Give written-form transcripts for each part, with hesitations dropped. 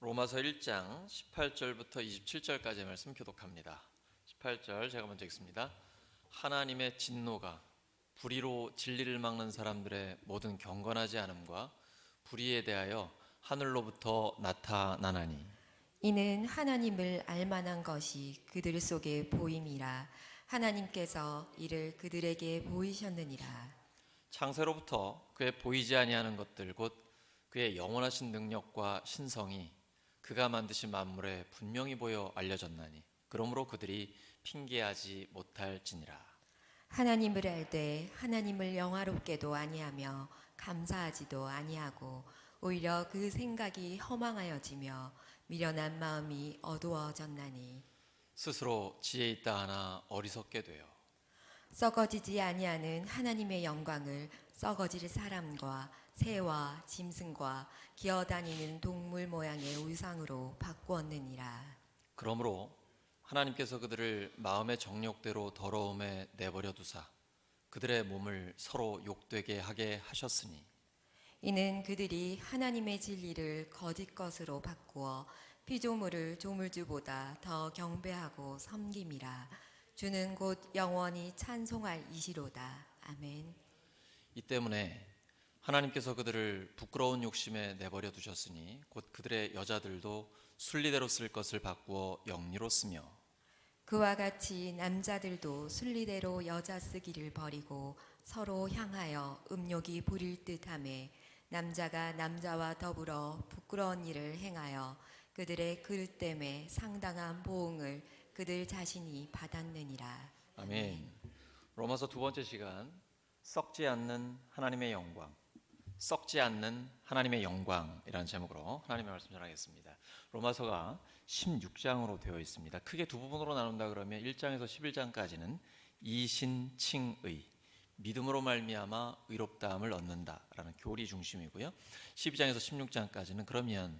로마서 1장 18절부터 27절까지의 말씀 교독합니다. 18절 제가 먼저 읽습니다. 하나님의 진노가 불의로 진리를 막는 사람들의 모든 경건하지 않음과 불의에 대하여 하늘로부터 나타나나니 이는 하나님을 알만한 것이 그들 속에 보임이라. 하나님께서 이를 그들에게 보이셨느니라. 창세로부터 그의 보이지 아니하는 것들 곧 그의 영원하신 능력과 신성이 그가 만드신 만물에 분명히 보여 알려졌나니 그러므로 그들이 핑계하지 못할지니라. 하나님을 알 때 하나님을 영화롭게도 아니하며 감사하지도 아니하고 오히려 그 생각이 허망하여지며 미련한 마음이 어두워졌나니 스스로 지혜 있다 하나 어리석게 되어 썩어지지 아니하는 하나님의 영광을 썩어질 사람과 새와 짐승과 기어다니는 동물 모양의 우상으로 바꾸었느니라. 그러므로 하나님께서 그들을 마음의 정욕대로 더러움에 내버려 두사 그들의 몸을 서로 욕되게 하게 하셨으니 이는 그들이 하나님의 진리를 거짓 것으로 바꾸어 피조물을 조물주보다 더 경배하고 섬김이라. 주는 곧 영원히 찬송할 이시로다. 아멘. 이 때문에 하나님께서 그들을 부끄러운 욕심에 내버려 두셨으니 곧 그들의 여자들도 순리대로 쓸 것을 바꾸어 영리로 쓰며 그와 같이 남자들도 순리대로 여자 쓰기를 버리고 서로 향하여 음욕이 부릴 듯하매 남자가 남자와 더불어 부끄러운 일을 행하여 그들의 그릇됨에 상당한 보응을 그들 자신이 받았느니라. 아멘. 로마서 두 번째 시간 썩지 않는 하나님의 영광, 썩지 않는 하나님의 영광이라는 제목으로 하나님의 말씀 전하겠습니다. 로마서가 16장으로 되어 있습니다. 크게 두 부분으로 나눈다 그러면 1장에서 11장까지는 이신칭의 믿음으로 말미암아 의롭다함을 얻는다라는 교리 중심이고요. 12장에서 16장까지는 그러면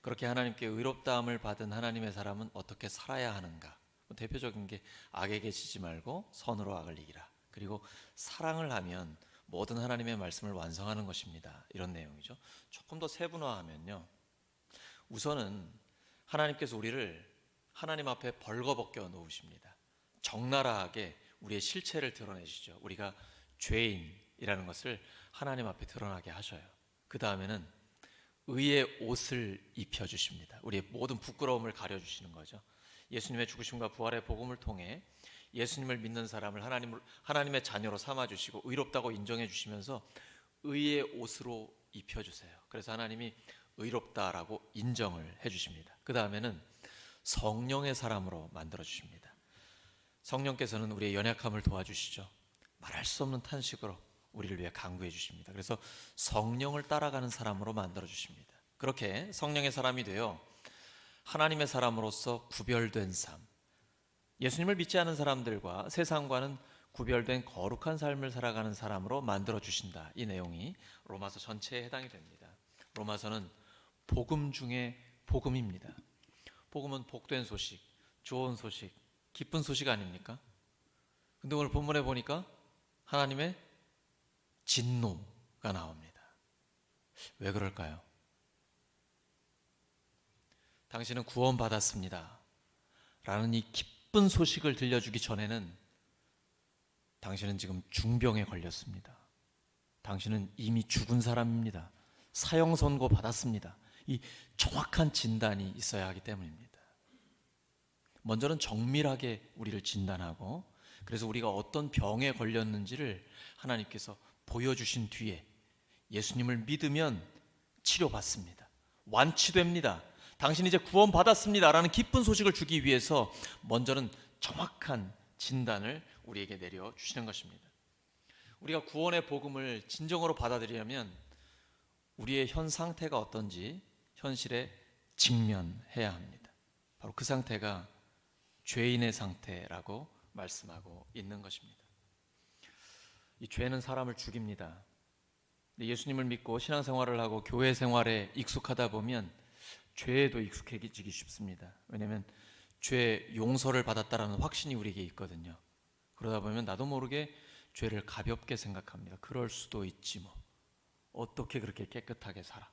그렇게 하나님께 의롭다함을 받은 하나님의 사람은 어떻게 살아야 하는가? 대표적인 게 악에게 지지 말고 선으로 악을 이기라. 그리고 사랑을 하면 모든 하나님의 말씀을 완성하는 것입니다. 이런 내용이죠. 조금 더 세분화하면요. 우선은 하나님께서 우리를 하나님 앞에 벌거벗겨 놓으십니다. 적나라하게 우리의 실체를 드러내시죠. 우리가 죄인이라는 것을 하나님 앞에 드러나게 하셔요. 그 다음에는 의의 옷을 입혀주십니다. 우리의 모든 부끄러움을 가려주시는 거죠. 예수님의 죽으심과 부활의 복음을 통해 예수님을 믿는 사람을 하나님의 자녀로 삼아주시고 의롭다고 인정해 주시면서 의의 옷으로 입혀주세요. 그래서 하나님이 의롭다라고 인정을 해주십니다. 그 다음에는 성령의 사람으로 만들어주십니다. 성령께서는 우리의 연약함을 도와주시죠. 말할 수 없는 탄식으로 우리를 위해 간구해 주십니다. 그래서 성령을 따라가는 사람으로 만들어 주십니다. 그렇게 성령의 사람이 되어 하나님의 사람으로서 구별된 삶, 예수님을 믿지 않은 사람들과 세상과는 구별된 거룩한 삶을 살아가는 사람으로 만들어 주신다. 이 내용이 로마서 전체에 해당이 됩니다. 로마서는 복음 중에 복음입니다. 복음은 복된 소식, 좋은 소식, 기쁜 소식 아닙니까? 근데 오늘 본문에 보니까 하나님의 진노가 나옵니다. 왜 그럴까요? 당신은 구원받았습니다 라는 이 기쁜 소식을 들려주기 전에는 당신은 지금 중병에 걸렸습니다. 당신은 이미 죽은 사람입니다. 사형 선고 받았습니다. 이 정확한 진단이 있어야 하기 때문입니다. 먼저는 정밀하게 우리를 진단하고 그래서 우리가 어떤 병에 걸렸는지를 하나님께서 보여주신 뒤에 예수님을 믿으면 치료받습니다. 완치됩니다. 당신 이제 구원받았습니다 라는 기쁜 소식을 주기 위해서 먼저는 정확한 진단을 우리에게 내려주시는 것입니다. 우리가 구원의 복음을 진정으로 받아들이려면 우리의 현 상태가 어떤지 현실에 직면해야 합니다. 바로 그 상태가 죄인의 상태라고 말씀하고 있는 것입니다. 이 죄는 사람을 죽입니다. 예수님을 믿고 신앙생활을 하고 교회 생활에 익숙하다 보면 죄에도 익숙해지기 쉽습니다. 왜냐하면 죄 용서를 받았다라는 확신이 우리에게 있거든요. 그러다 보면 나도 모르게 죄를 가볍게 생각합니다. 그럴 수도 있지 뭐. 어떻게 그렇게 깨끗하게 살아?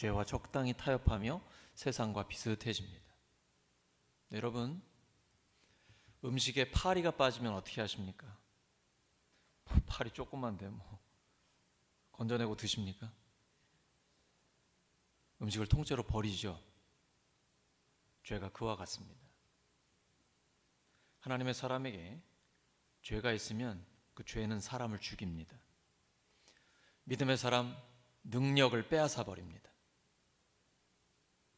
죄와 적당히 타협하며 세상과 비슷해집니다. 여러분, 음식에 파리가 빠지면 어떻게 하십니까? 파리 조금만데 뭐 건져내고 드십니까? 음식을 통째로 버리죠. 죄가 그와 같습니다. 하나님의 사람에게 죄가 있으면 그 죄는 사람을 죽입니다. 믿음의 사람 능력을 빼앗아 버립니다.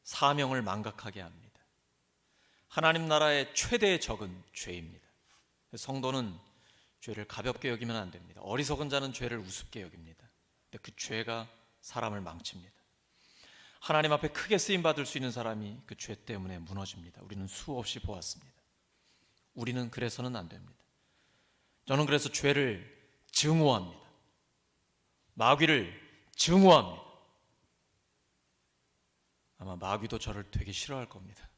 사명을 망각하게 합니다. 하나님 나라의 최대의 적은 죄입니다. 성도는 죄를 가볍게 여기면 안 됩니다. 어리석은 자는 죄를 우습게 여깁니다. 근데 그 죄가 사람을 망칩니다. 하나님 앞에 크게 쓰임 받을 수 있는 사람이 그 죄 때문에 무너집니다. 우리는 수없이 보았습니다. 우리는 그래서는 안 됩니다. 저는 그래서 죄를 증오합니다. 마귀를 증오합니다. 아마 마귀도 저를 되게 싫어할 겁니다.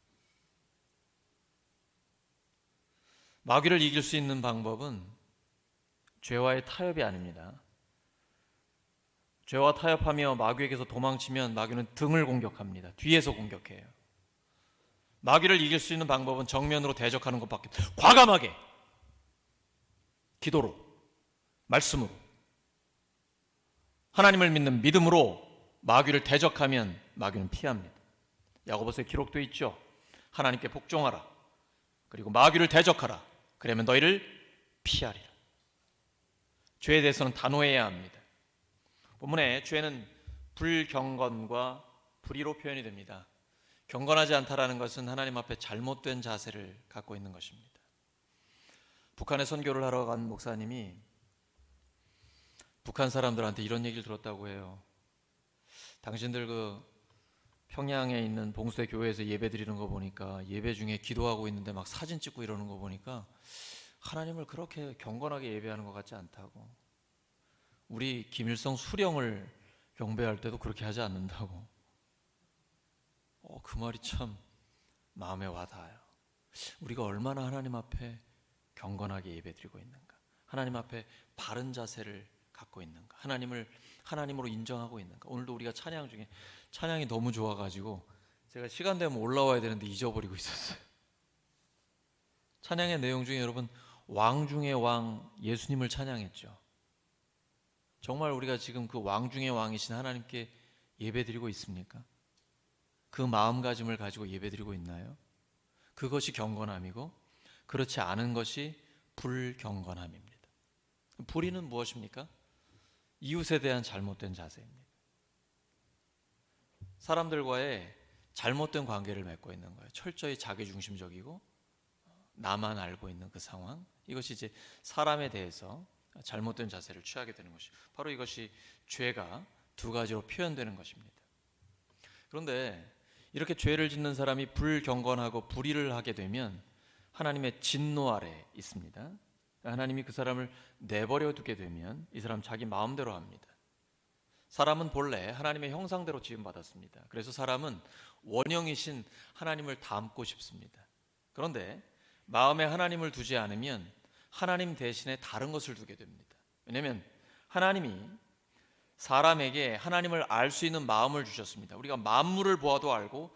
마귀를 이길 수 있는 방법은 죄와의 타협이 아닙니다. 죄와 타협하며 마귀에게서 도망치면 마귀는 등을 공격합니다. 뒤에서 공격해요. 마귀를 이길 수 있는 방법은 정면으로 대적하는 것밖에 없어요. 과감하게 기도로, 말씀으로, 하나님을 믿는 믿음으로 마귀를 대적하면 마귀는 피합니다. 야고보서에 기록되어 있죠. 하나님께 복종하라. 그리고 마귀를 대적하라. 그러면 너희를 피하리라. 죄에 대해서는 단호해야 합니다. 본문에 죄는 불경건과 불의로 표현이 됩니다. 경건하지 않다라는 것은 하나님 앞에 잘못된 자세를 갖고 있는 것입니다. 북한에 선교를 하러 간 목사님이 북한 사람들한테 이런 얘기를 들었다고 해요. 당신들 그 평양에 있는 봉수대 교회에서 예배 드리는 거 보니까 예배 중에 기도하고 있는데 막 사진 찍고 이러는 거 보니까 하나님을 그렇게 경건하게 예배하는 것 같지 않다고. 우리 김일성 수령을 경배할 때도 그렇게 하지 않는다고. 그 말이 참 마음에 와닿아요. 우리가 얼마나 하나님 앞에 경건하게 예배드리고 있는가, 하나님 앞에 바른 자세를 갖고 있는가, 하나님을 하나님으로 인정하고 있는가. 오늘도 우리가 찬양 중에 찬양이 너무 좋아가지고 제가 시간 되면 올라와야 되는데 잊어버리고 있었어요. 찬양의 내용 중에 여러분 왕 중의 왕 예수님을 찬양했죠. 정말 우리가 지금 그 왕 중의 왕이신 하나님께 예배드리고 있습니까? 그 마음가짐을 가지고 예배드리고 있나요? 그것이 경건함이고 그렇지 않은 것이 불경건함입니다. 불의는 무엇입니까? 이웃에 대한 잘못된 자세입니다. 사람들과의 잘못된 관계를 맺고 있는 거예요. 철저히 자기중심적이고 나만 알고 있는 그 상황, 이것이 이제 사람에 대해서 잘못된 자세를 취하게 되는 것이, 바로 이것이 죄가 두 가지로 표현되는 것입니다. 그런데 이렇게 죄를 짓는 사람이 불경건하고 불의를 하게 되면 하나님의 진노 아래 있습니다. 하나님이 그 사람을 내버려 두게 되면 이 사람 자기 마음대로 합니다. 사람은 본래 하나님의 형상대로 지음받았습니다. 그래서 사람은 원형이신 하나님을 닮고 싶습니다. 그런데 마음에 하나님을 두지 않으면 하나님 대신에 다른 것을 두게 됩니다. 왜냐하면 하나님이 사람에게 하나님을 알 수 있는 마음을 주셨습니다. 우리가 만물을 보아도 알고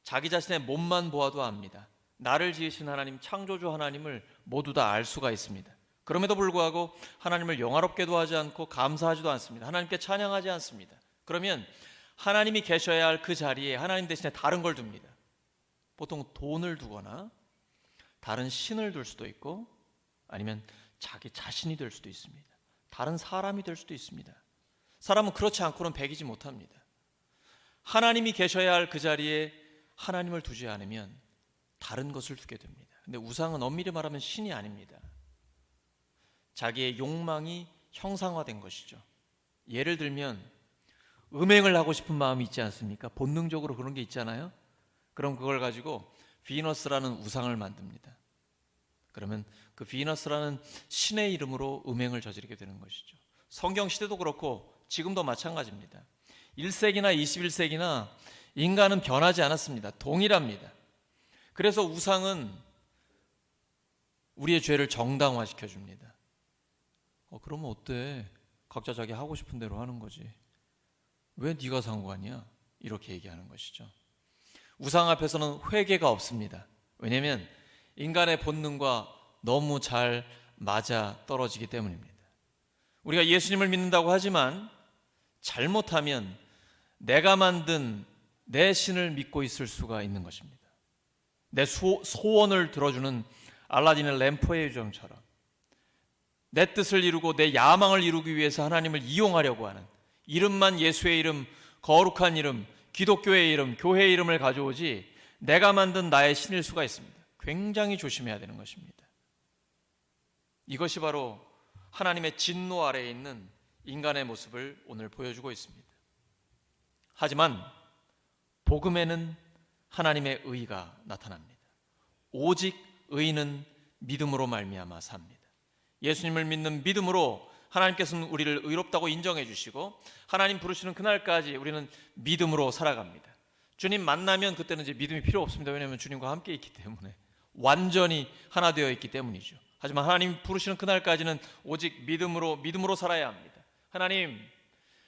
자기 자신의 몸만 보아도 압니다. 나를 지으신 하나님, 창조주 하나님을 모두 다 알 수가 있습니다. 그럼에도 불구하고 하나님을 영화롭게도 하지 않고 감사하지도 않습니다. 하나님께 찬양하지 않습니다. 그러면 하나님이 계셔야 할 그 자리에 하나님 대신에 다른 걸 둡니다. 보통 돈을 두거나 다른 신을 둘 수도 있고 아니면 자기 자신이 될 수도 있습니다. 다른 사람이 될 수도 있습니다. 사람은 그렇지 않고는 배기지 못합니다. 하나님이 계셔야 할 그 자리에 하나님을 두지 않으면 다른 것을 두게 됩니다. 근데 우상은 엄밀히 말하면 신이 아닙니다. 자기의 욕망이 형상화된 것이죠. 예를 들면 음행을 하고 싶은 마음이 있지 않습니까? 본능적으로 그런 게 있잖아요. 그럼 그걸 가지고 비너스라는 우상을 만듭니다. 그러면 그 비너스라는 신의 이름으로 음행을 저지르게 되는 것이죠. 성경 시대도 그렇고 지금도 마찬가지입니다. 1세기나 21세기나 인간은 변하지 않았습니다. 동일합니다. 그래서 우상은 우리의 죄를 정당화시켜 줍니다. 그러면 어때? 각자 자기 하고 싶은 대로 하는 거지. 왜 네가 상관이야? 이렇게 얘기하는 것이죠. 우상 앞에서는 회개가 없습니다. 왜냐하면 인간의 본능과 너무 잘 맞아 떨어지기 때문입니다. 우리가 예수님을 믿는다고 하지만 잘못하면 내가 만든 내 신을 믿고 있을 수가 있는 것입니다. 내 소원을 들어주는 알라딘의 램프의 요정처럼 내 뜻을 이루고 내 야망을 이루기 위해서 하나님을 이용하려고 하는, 이름만 예수의 이름, 거룩한 이름, 기독교의 이름, 교회의 이름을 가져오지 내가 만든 나의 신일 수가 있습니다. 굉장히 조심해야 되는 것입니다. 이것이 바로 하나님의 진노 아래에 있는 인간의 모습을 오늘 보여주고 있습니다. 하지만 복음에는 하나님의 의가 나타납니다. 오직 의는 믿음으로 말미암아 삽니다. 예수님을 믿는 믿음으로 하나님께서는 우리를 의롭다고 인정해 주시고 하나님 부르시는 그날까지 우리는 믿음으로 살아갑니다. 주님 만나면 그때는 이제 믿음이 필요 없습니다. 왜냐하면 주님과 함께 있기 때문에, 완전히 하나 되어 있기 때문이죠. 하지만 하나님 부르시는 그날까지는 오직 믿음으로 살아야 합니다.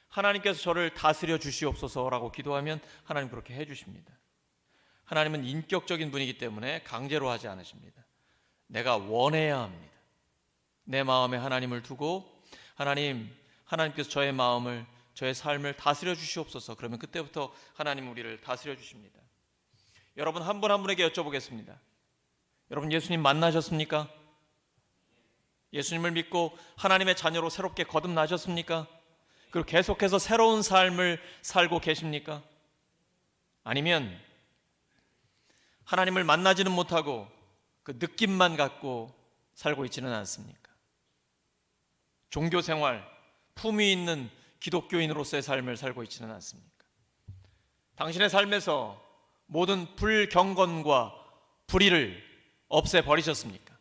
하나님께서 저를 다스려 주시옵소서라고 기도하면 하나님 그렇게 해 주십니다. 하나님은 인격적인 분이기 때문에 강제로 하지 않으십니다. 내가 원해야 합니다. 내 마음에 하나님을 두고 하나님께서 저의 마음을, 저의 삶을 다스려 주시옵소서. 그러면 그때부터 하나님 우리를 다스려 주십니다. 여러분 한 분 한 분에게 여쭤보겠습니다. 여러분 예수님 만나셨습니까? 예수님을 믿고 하나님의 자녀로 새롭게 거듭나셨습니까? 그리고 계속해서 새로운 삶을 살고 계십니까? 아니면 하나님을 만나지는 못하고 그 느낌만 갖고 살고 있지는 않습니까? 종교 생활, 품위 있는 기독교인으로서의 삶을 살고 있지는 않습니까? 당신의 삶에서 모든 불경건과 불의를 없애버리셨습니까?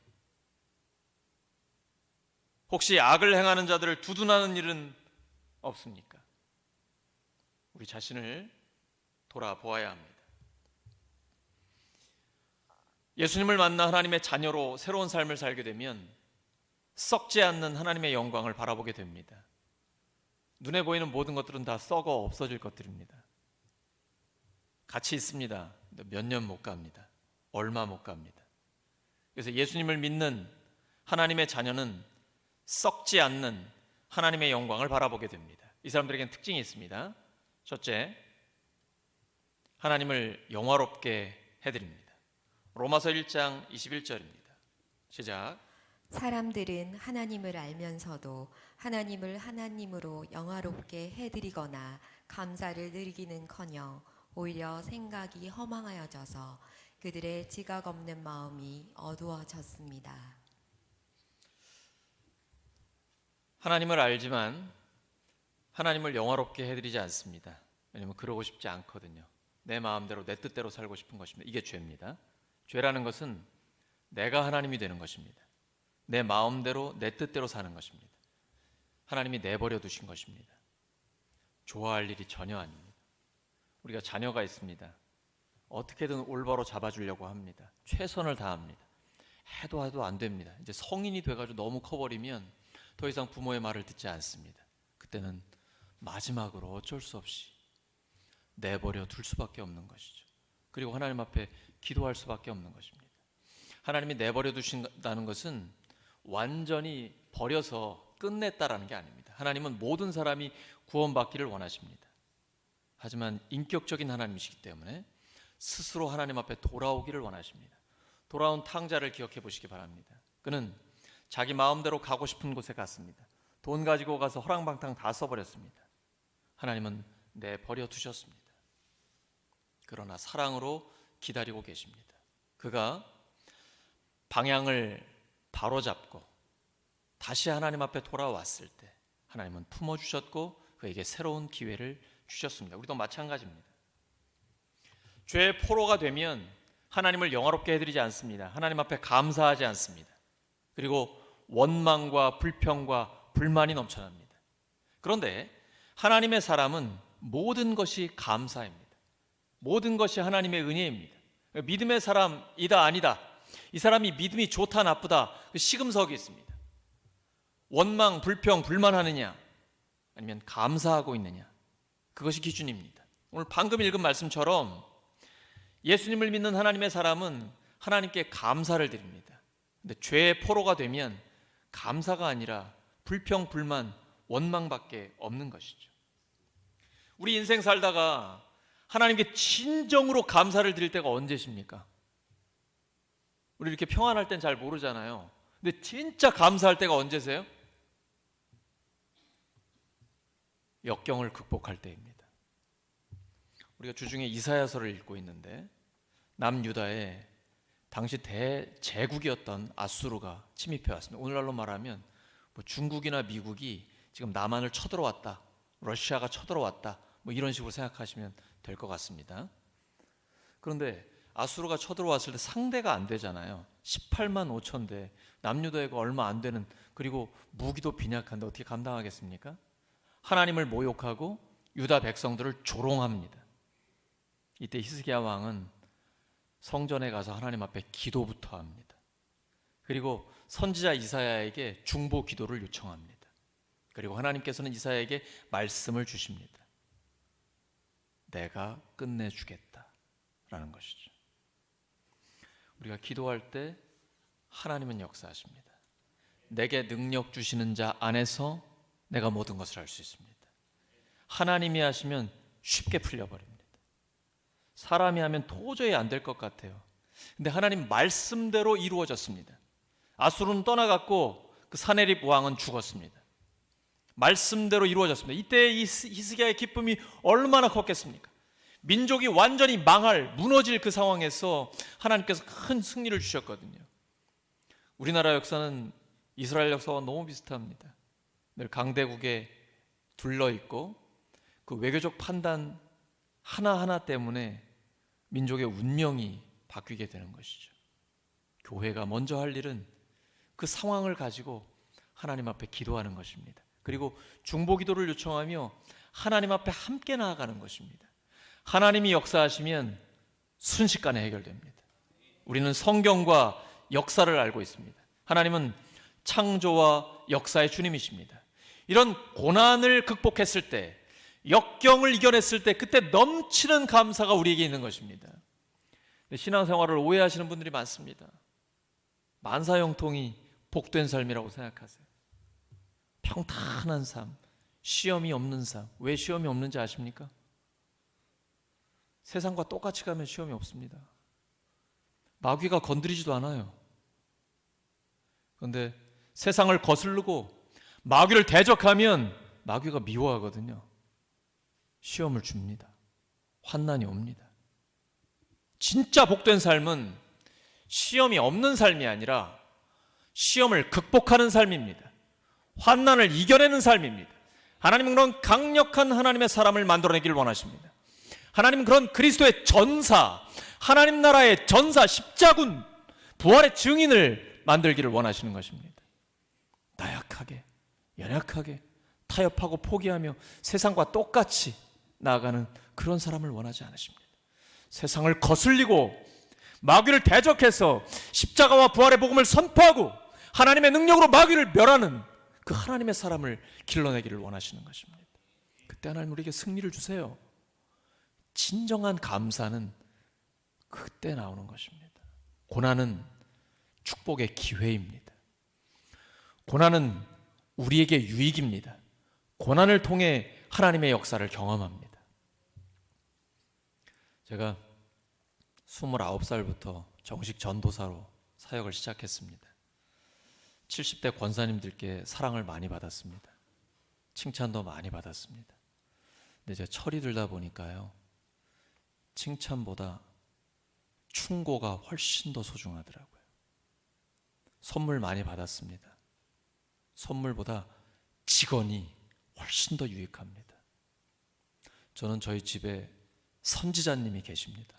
혹시 악을 행하는 자들을 두둔하는 일은 없습니까? 우리 자신을 돌아보아야 합니다. 예수님을 만나 하나님의 자녀로 새로운 삶을 살게 되면 썩지 않는 하나님의 영광을 바라보게 됩니다. 눈에 보이는 모든 것들은 다 썩어 없어질 것들입니다. 같이 있습니다. 몇 년 못 갑니다. 얼마 못 갑니다. 그래서 예수님을 믿는 하나님의 자녀는 썩지 않는 하나님의 영광을 바라보게 됩니다. 이 사람들에게는 특징이 있습니다. 첫째, 하나님을 영화롭게 해드립니다. 로마서 1장 21절입니다. 시작. 사람들은 하나님을 알면서도 하나님을 하나님으로 영화롭게 해드리거나 감사를 느끼는커녕 오히려 생각이 허망하여져서 그들의 지각 없는 마음이 어두워졌습니다. 하나님을 알지만 하나님을 영화롭게 해드리지 않습니다. 왜냐하면 그러고 싶지 않거든요. 내 마음대로 내 뜻대로 살고 싶은 것입니다. 이게 죄입니다. 죄라는 것은 내가 하나님이 되는 것입니다. 내 마음대로 내 뜻대로 사는 것입니다. 하나님이 내버려 두신 것입니다. 좋아할 일이 전혀 아닙니다. 우리가 자녀가 있습니다. 어떻게든 올바로 잡아주려고 합니다. 최선을 다합니다. 해도 안 됩니다. 이제 성인이 돼가지고 너무 커버리면 더 이상 부모의 말을 듣지 않습니다. 그때는 마지막으로 어쩔 수 없이 내버려 둘 수밖에 없는 것이죠. 그리고 하나님 앞에 기도할 수밖에 없는 것입니다. 하나님이 내버려 두신다는 것은 완전히 버려서 끝냈다라는 게 아닙니다. 하나님은 모든 사람이 구원받기를 원하십니다. 하지만 인격적인 하나님이시기 때문에 스스로 하나님 앞에 돌아오기를 원하십니다. 돌아온 탕자를 기억해 보시기 바랍니다. 그는 자기 마음대로 가고 싶은 곳에 갔습니다. 돈 가지고 가서 허랑방탕 다 써버렸습니다. 하나님은 내버려 두셨습니다. 그러나 사랑으로 기다리고 계십니다. 그가 방향을 바로잡고 다시 하나님 앞에 돌아왔을 때 하나님은 품어주셨고 그에게 새로운 기회를 주셨습니다. 우리도 마찬가지입니다. 죄의 포로가 되면 하나님을 영화롭게 해드리지 않습니다. 하나님 앞에 감사하지 않습니다. 그리고 원망과 불평과 불만이 넘쳐납니다. 그런데 하나님의 사람은 모든 것이 감사입니다. 모든 것이 하나님의 은혜입니다. 믿음의 사람이다 아니다, 이 사람이 믿음이 좋다 나쁘다 그 시금석이 있습니다. 원망, 불평, 불만하느냐 아니면 감사하고 있느냐, 그것이 기준입니다. 오늘 방금 읽은 말씀처럼 예수님을 믿는 하나님의 사람은 하나님께 감사를 드립니다. 근데 죄의 포로가 되면 감사가 아니라 불평, 불만, 원망밖에 없는 것이죠. 우리 인생 살다가 하나님께 진정으로 감사를 드릴 때가 언제십니까? 우리 이렇게 평안할 땐 잘 모르잖아요. 근데 진짜 감사할 때가 언제세요? 역경을 극복할 때입니다. 우리가 주중에 이사야서를 읽고 있는데 남유다에 당시 대제국이었던 아수르가 침입해 왔습니다. 오늘날로 말하면 뭐 중국이나 미국이 지금 남한을 쳐들어왔다, 러시아가 쳐들어왔다, 뭐 이런 식으로 생각하시면 될 것 같습니다. 그런데 아수르가 쳐들어왔을 때 상대가 안 되잖아요. 18만 5천 대, 남유다가 얼마 안 되는, 그리고 무기도 빈약한데 어떻게 감당하겠습니까? 하나님을 모욕하고 유다 백성들을 조롱합니다. 이때 히스기야 왕은 성전에 가서 하나님 앞에 기도부터 합니다. 그리고 선지자 이사야에게 중보 기도를 요청합니다. 그리고 하나님께서는 이사야에게 말씀을 주십니다. 내가 끝내주겠다라는 것이죠. 우리가 기도할 때 하나님은 역사하십니다. 내게 능력 주시는 자 안에서 내가 모든 것을 할 수 있습니다. 하나님이 하시면 쉽게 풀려버립니다. 사람이 하면 도저히 안 될 것 같아요. 근데 하나님 말씀대로 이루어졌습니다. 아수르는 떠나갔고 그 사네립 왕은 죽었습니다. 말씀대로 이루어졌습니다. 이때 히스기야의 기쁨이 얼마나 컸겠습니까? 민족이 완전히 무너질 그 상황에서 하나님께서 큰 승리를 주셨거든요. 우리나라 역사는 이스라엘 역사와 너무 비슷합니다. 늘 강대국에 둘러있고 그 외교적 판단 하나하나 때문에 민족의 운명이 바뀌게 되는 것이죠. 교회가 먼저 할 일은 그 상황을 가지고 하나님 앞에 기도하는 것입니다. 그리고 중보 기도를 요청하며 하나님 앞에 함께 나아가는 것입니다. 하나님이 역사하시면 순식간에 해결됩니다. 우리는 성경과 역사를 알고 있습니다. 하나님은 창조와 역사의 주님이십니다. 이런 고난을 극복했을 때, 역경을 이겨냈을 때 그때 넘치는 감사가 우리에게 있는 것입니다. 신앙생활을 오해하시는 분들이 많습니다. 만사형통이 복된 삶이라고 생각하세요. 평탄한 삶, 시험이 없는 삶. 왜 시험이 없는지 아십니까? 세상과 똑같이 가면 시험이 없습니다. 마귀가 건드리지도 않아요. 그런데 세상을 거스르고 마귀를 대적하면 마귀가 미워하거든요. 시험을 줍니다. 환난이 옵니다. 진짜 복된 삶은 시험이 없는 삶이 아니라 시험을 극복하는 삶입니다. 환난을 이겨내는 삶입니다. 하나님은 그런 강력한 하나님의 사람을 만들어내기를 원하십니다. 하나님은 그런 그리스도의 전사, 하나님 나라의 전사, 십자군, 부활의 증인을 만들기를 원하시는 것입니다. 나약하게, 연약하게, 타협하고 포기하며 세상과 똑같이 나아가는 그런 사람을 원하지 않으십니다. 세상을 거슬리고 마귀를 대적해서 십자가와 부활의 복음을 선포하고 하나님의 능력으로 마귀를 멸하는 그 하나님의 사람을 길러내기를 원하시는 것입니다. 그때 하나님 우리에게 승리를 주세요. 진정한 감사는 그때 나오는 것입니다. 고난은 축복의 기회입니다. 고난은 우리에게 유익입니다. 고난을 통해 하나님의 역사를 경험합니다. 제가 29살부터 정식 전도사로 사역을 시작했습니다. 70대 권사님들께 사랑을 많이 받았습니다. 칭찬도 많이 받았습니다. 근데 제가 철이 들다 보니까요, 칭찬보다 충고가 훨씬 더 소중하더라고요. 선물 많이 받았습니다. 선물보다 직언이 훨씬 더 유익합니다. 저는 저희 집에 선지자님이 계십니다.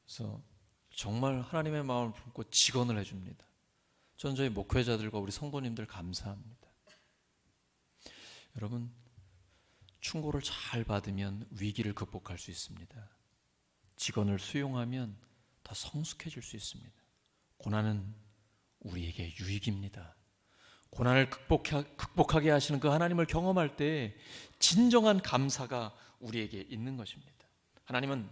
그래서 정말 하나님의 마음을 품고 직언을 해줍니다. 저는 저희 목회자들과 우리 성도님들 감사합니다. 여러분, 충고를 잘 받으면 위기를 극복할 수 있습니다. 직언을 수용하면 더 성숙해질 수 있습니다. 고난은 우리에게 유익입니다. 고난을 극복하게 하시는 그 하나님을 경험할 때 진정한 감사가 우리에게 있는 것입니다. 하나님은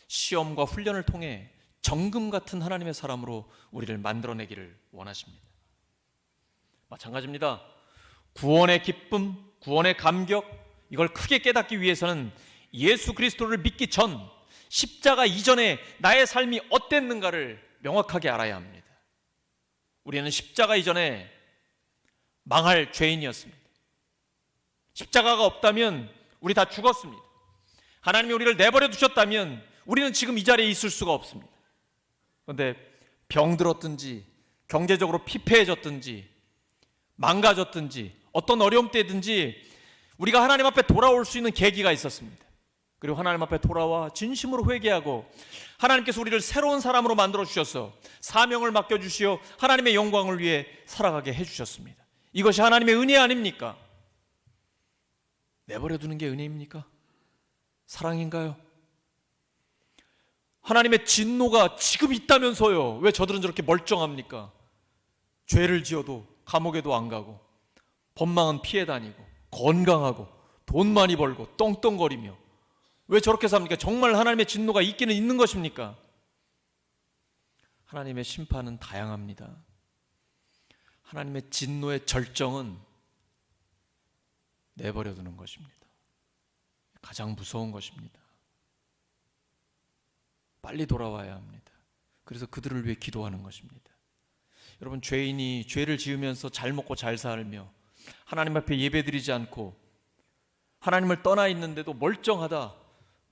시험과 훈련을 통해 정금 같은 하나님의 사람으로 우리를 만들어내기를 원하십니다. 마찬가지입니다. 구원의 기쁨, 구원의 감격, 이걸 크게 깨닫기 위해서는 예수 그리스도를 믿기 전, 십자가 이전에 나의 삶이 어땠는가를 명확하게 알아야 합니다. 우리는 십자가 이전에 망할 죄인이었습니다. 십자가가 없다면 우리 다 죽었습니다. 하나님이 우리를 내버려 두셨다면 우리는 지금 이 자리에 있을 수가 없습니다. 그런데 병들었든지 경제적으로 피폐해졌든지 망가졌든지 어떤 어려움 때든지 우리가 하나님 앞에 돌아올 수 있는 계기가 있었습니다. 그리고 하나님 앞에 돌아와 진심으로 회개하고 하나님께서 우리를 새로운 사람으로 만들어 주셔서 사명을 맡겨주시어 하나님의 영광을 위해 살아가게 해주셨습니다. 이것이 하나님의 은혜 아닙니까? 내버려 두는 게 은혜입니까? 사랑인가요? 하나님의 진노가 지금 있다면서요. 왜 저들은 저렇게 멀쩡합니까? 죄를 지어도 감옥에도 안 가고 법망은 피해 다니고 건강하고 돈 많이 벌고 떵떵거리며 왜 저렇게 삽니까? 정말 하나님의 진노가 있기는 있는 것입니까? 하나님의 심판은 다양합니다. 하나님의 진노의 절정은 내버려 두는 것입니다. 가장 무서운 것입니다. 빨리 돌아와야 합니다. 그래서 그들을 위해 기도하는 것입니다. 여러분, 죄인이 죄를 지으면서 잘 먹고 잘 살며 하나님 앞에 예배드리지 않고 하나님을 떠나 있는데도 멀쩡하다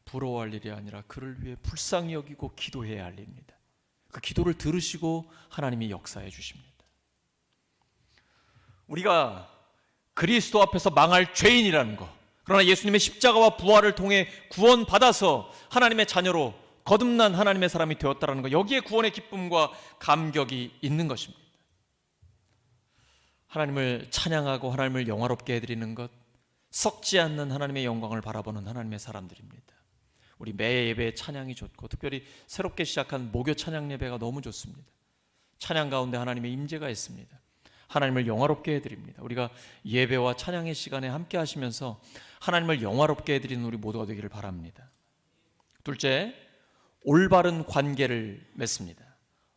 부러워할 일이 아니라 그를 위해 불쌍히 여기고 기도해야 할 일입니다. 그 기도를 들으시고 하나님이 역사해 주십니다. 우리가 그리스도 앞에서 망할 죄인이라는 것, 그러나 예수님의 십자가와 부활을 통해 구원받아서 하나님의 자녀로 거듭난 하나님의 사람이 되었다는 것, 여기에 구원의 기쁨과 감격이 있는 것입니다. 하나님을 찬양하고 하나님을 영화롭게 해드리는 것, 썩지 않는 하나님의 영광을 바라보는 하나님의 사람들입니다. 우리 매 예배의 찬양이 좋고 특별히 새롭게 시작한 목요 찬양 예배가 너무 좋습니다. 찬양 가운데 하나님의 임재가 있습니다. 하나님을 영화롭게 해드립니다. 우리가 예배와 찬양의 시간에 함께 하시면서 하나님을 영화롭게 해드리는 우리 모두가 되기를 바랍니다. 둘째, 올바른 관계를 맺습니다.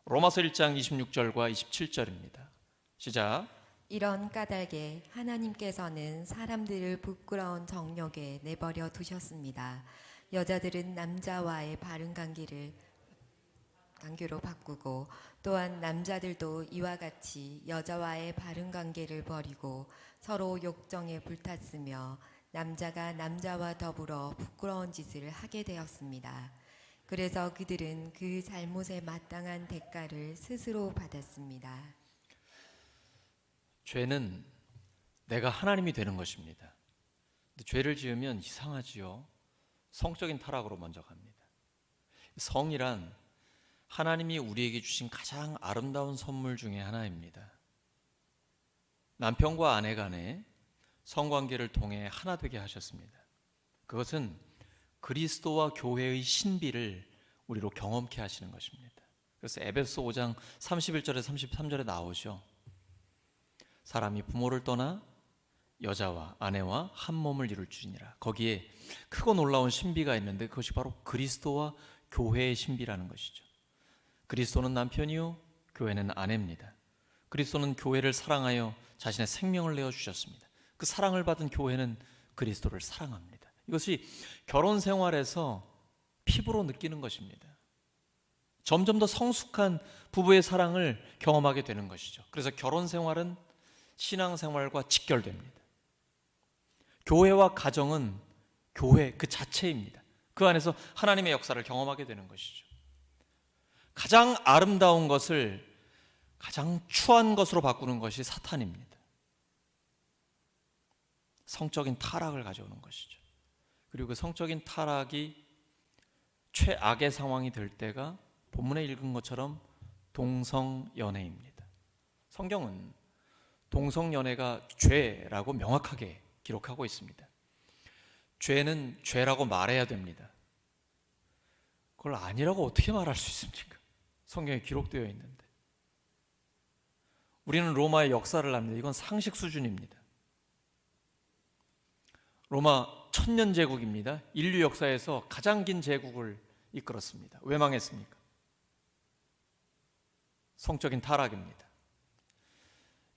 로마서 1장 26절과 27절입니다. 시작. 이런 까닭에 하나님께서는 사람들을 부끄러운 정욕에 내버려 두셨습니다. 여자들은 남자와의 바른 관계로 바꾸고 또한 남자들도 이와 같이 여자와의 바른 관계를 버리고 서로 욕정에 불탔으며 남자가 남자와 더불어 부끄러운 짓을 하게 되었습니다. 그래서 그들은 그 잘못에 마땅한 대가를 스스로 받았습니다. 죄는 내가 하나님이 되는 것입니다. 근데 죄를 지으면 이상하지요. 성적인 타락으로 먼저 갑니다. 성이란 하나님이 우리에게 주신 가장 아름다운 선물 중에 하나입니다. 남편과 아내 간에 성관계를 통해 하나 되게 하셨습니다. 그것은 그리스도와 교회의 신비를 우리로 경험케 하시는 것입니다. 그래서 에베소 5장 31절에 33절에 나오죠. 사람이 부모를 떠나 여자와 아내와 한 몸을 이룰 줄이니라. 거기에 크고 놀라운 신비가 있는데 그것이 바로 그리스도와 교회의 신비라는 것이죠. 그리스도는 남편이요 교회는 아내입니다. 그리스도는 교회를 사랑하여 자신의 생명을 내어주셨습니다. 그 사랑을 받은 교회는 그리스도를 사랑합니다. 이것이 결혼 생활에서 피부로 느끼는 것입니다. 점점 더 성숙한 부부의 사랑을 경험하게 되는 것이죠. 그래서 결혼 생활은 신앙생활과 직결됩니다. 교회와 가정은 교회 그 자체입니다. 그 안에서 하나님의 역사를 경험하게 되는 것이죠. 가장 아름다운 것을 가장 추한 것으로 바꾸는 것이 사탄입니다. 성적인 타락을 가져오는 것이죠. 그리고 그 성적인 타락이 최악의 상황이 될 때가 본문에 읽은 것처럼 동성연애입니다. 성경은 동성연애가 죄라고 명확하게 기록하고 있습니다. 죄는 죄라고 말해야 됩니다. 그걸 아니라고 어떻게 말할 수 있습니까? 성경에 기록되어 있는데. 우리는 로마의 역사를 압니다. 이건 상식 수준입니다. 로마 천년 제국입니다. 인류 역사에서 가장 긴 제국을 이끌었습니다. 왜 망했습니까? 성적인 타락입니다.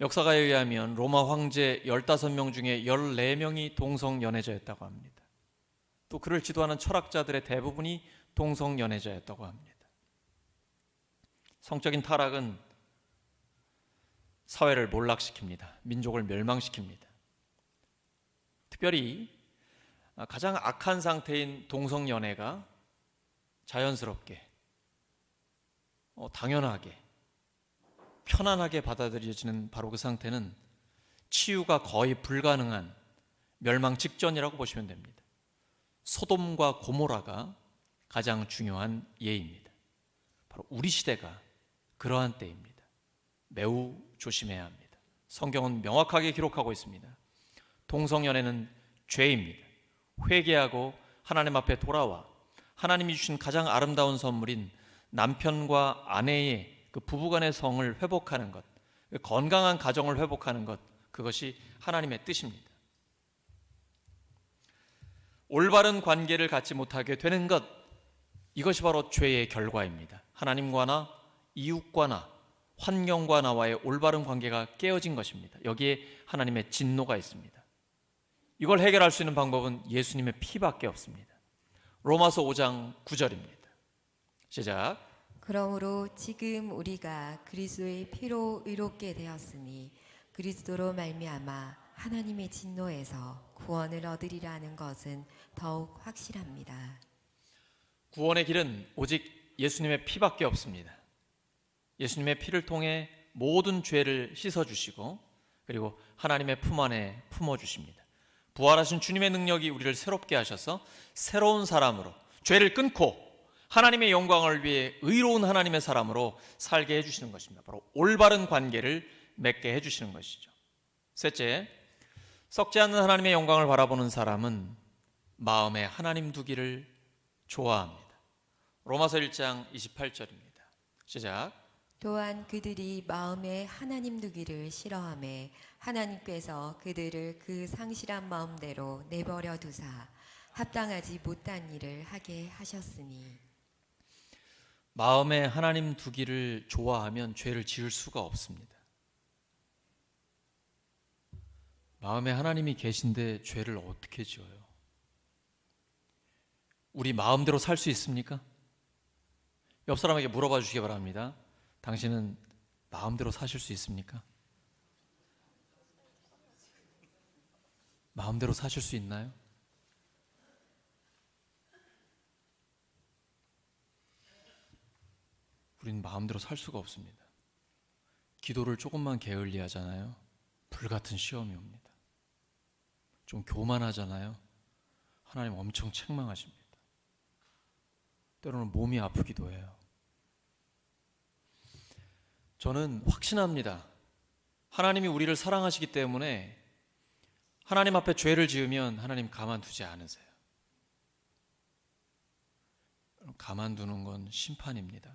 역사가에 의하면 로마 황제 15명 중에 14명이 동성연애자였다고 합니다. 또 그를 지도하는 철학자들의 대부분이 동성연애자였다고 합니다. 성적인 타락은 사회를 몰락시킵니다. 민족을 멸망시킵니다. 특별히 가장 악한 상태인 동성연애가 자연스럽게, 당연하게, 편안하게 받아들여지는 바로 그 상태는 치유가 거의 불가능한 멸망 직전이라고 보시면 됩니다. 소돔과 고모라가 가장 중요한 예입니다. 바로 우리 시대가 그러한 때입니다. 매우 조심해야 합니다. 성경은 명확하게 기록하고 있습니다. 동성연애는 죄입니다. 회개하고 하나님 앞에 돌아와 하나님이 주신 가장 아름다운 선물인 남편과 아내의 그 부부간의 성을 회복하는 것, 건강한 가정을 회복하는 것, 그것이 하나님의 뜻입니다. 올바른 관계를 갖지 못하게 되는 것, 이것이 바로 죄의 결과입니다. 하나님과나 이웃과나 환경과 나와의 올바른 관계가 깨어진 것입니다. 여기에 하나님의 진노가 있습니다. 이걸 해결할 수 있는 방법은 예수님의 피밖에 없습니다. 로마서 5장 9절입니다. 시작. 그러므로 지금 우리가 그리스도의 피로 의롭게 되었으니 그리스도로 말미암아 하나님의 진노에서 구원을 얻으리라는 것은 더욱 확실합니다. 구원의 길은 오직 예수님의 피밖에 없습니다. 예수님의 피를 통해 모든 죄를 씻어주시고 그리고 하나님의 품 안에 품어주십니다. 부활하신 주님의 능력이 우리를 새롭게 하셔서 새로운 사람으로, 죄를 끊고 하나님의 영광을 위해 의로운 하나님의 사람으로 살게 해주시는 것입니다. 바로 올바른 관계를 맺게 해주시는 것이죠. 셋째, 썩지 않는 하나님의 영광을 바라보는 사람은 마음에 하나님 두기를 좋아합니다. 로마서 1장 28절입니다. 시작. 또한 그들이 마음에 하나님 두기를 싫어하매 하나님께서 그들을 그 상실한 마음대로 내버려 두사 합당하지 못한 일을 하게 하셨으니. 마음에 하나님 두기를 좋아하면 죄를 지을 수가 없습니다. 마음에 하나님이 계신데 죄를 어떻게 지어요? 우리 마음대로 살 수 있습니까? 옆 사람에게 물어봐 주시기 바랍니다. 당신은 마음대로 사실 수 있습니까? 마음대로 사실 수 있나요? 우리는 마음대로 살 수가 없습니다. 기도를 조금만 게을리하잖아요. 불같은 시험이 옵니다. 좀 교만하잖아요. 하나님 엄청 책망하십니다. 때로는 몸이 아프기도 해요. 저는 확신합니다. 하나님이 우리를 사랑하시기 때문에 하나님 앞에 죄를 지으면 하나님 가만두지 않으세요. 가만두는 건 심판입니다.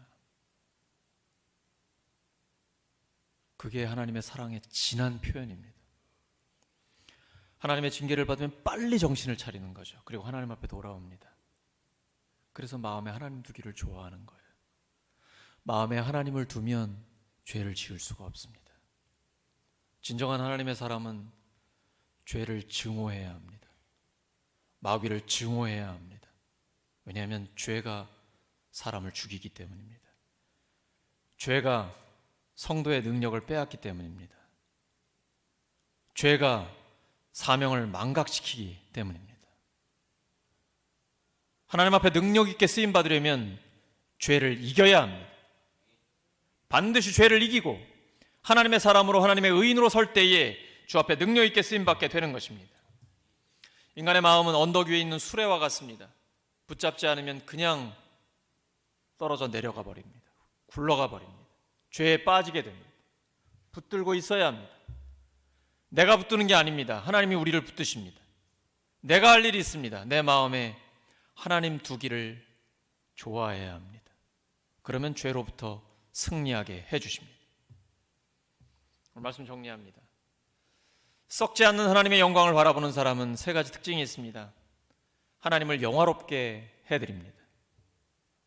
그게 하나님의 사랑의 진한 표현입니다. 하나님의 징계를 받으면 빨리 정신을 차리는 거죠. 그리고 하나님 앞에 돌아옵니다. 그래서 마음에 하나님 두기를 좋아하는 거예요. 마음에 하나님을 두면 죄를 지을 수가 없습니다. 진정한 하나님의 사람은 죄를 증오해야 합니다. 마귀를 증오해야 합니다. 왜냐하면 죄가 사람을 죽이기 때문입니다. 죄가 성도의 능력을 빼앗기 때문입니다. 죄가 사명을 망각시키기 때문입니다. 하나님 앞에 능력 있게 쓰임 받으려면 죄를 이겨야 합니다. 반드시 죄를 이기고 하나님의 사람으로 하나님의 의인으로 설 때에 주 앞에 능력 있게 쓰임 받게 되는 것입니다. 인간의 마음은 언덕 위에 있는 수레와 같습니다. 붙잡지 않으면 그냥 떨어져 내려가 버립니다. 굴러가 버립니다. 죄에 빠지게 됩니다. 붙들고 있어야 합니다. 내가 붙드는 게 아닙니다. 하나님이 우리를 붙드십니다. 내가 할 일이 있습니다. 내 마음에 하나님 두기를 좋아해야 합니다. 그러면 죄로부터 승리하게 해주십니다. 오늘 말씀 정리합니다. 썩지 않는 하나님의 영광을 바라보는 사람은 세 가지 특징이 있습니다. 하나님을 영화롭게 해드립니다.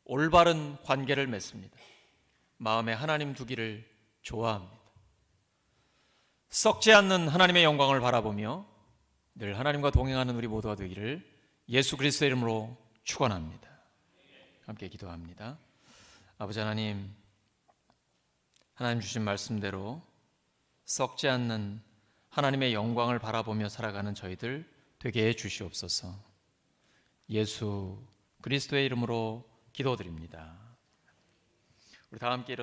올바른 관계를 맺습니다. 마음에 하나님 두기를 좋아합니다. 썩지 않는 하나님의 영광을 바라보며 늘 하나님과 동행하는 우리 모두가 되기를 예수 그리스도의 이름으로 축원합니다. 함께 기도합니다. 아버지 하나님, 하나님 주신 말씀대로 썩지 않는 하나님의 영광을 바라보며 살아가는 저희들 되게 해 주시옵소서. 예수 그리스도의 이름으로 기도드립니다. 우리 다 함께 일어서